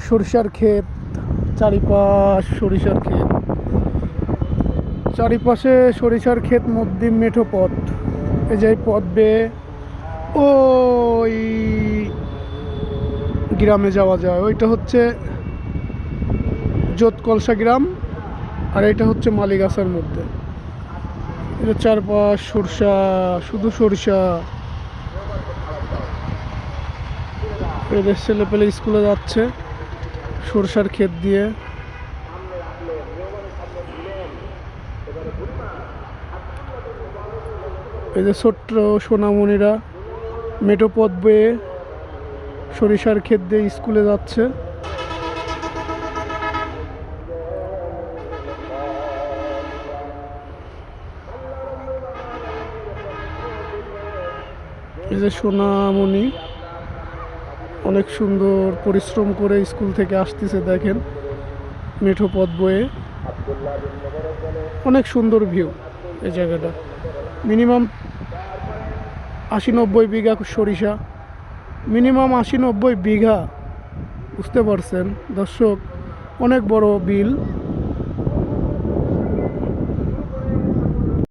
সরিষার ক্ষেত, চারিপাশ সরিষার ক্ষেত, চারিপাশে সরিষার ক্ষেত, মধ্যে মেঠো পথ। এই যে পথ বেয়ে ওই গ্রামে যাওয়া যায়। ওইটা হচ্ছে যোতকলসা গ্রাম, আর এটা হচ্ছে মালিগাছার মধ্যে। এটা চারপাশ সরষা, শুধু সরিষা। এদের ছেলেপেলে স্কুলে যাচ্ছে সরষার ক্ষেত দিয়ে। এই যে ছোট্ট সোনামণিরা মেঠো পথ বয়ে সরিষার ক্ষেত দিয়ে স্কুলে যাচ্ছে। এই যে সোনামণি অনেক সুন্দর পরিশ্রম করে স্কুল থেকে আসতেছে, দেখেন মেঠো পথ বয়ে। অনেক সুন্দর ভিউ এই জায়গাটা। মিনিমাম 80-90 বিঘা সরিষা, মিনিমাম 80-90 বিঘা, বুঝতে পারছেন দর্শক, অনেক বড় বিল।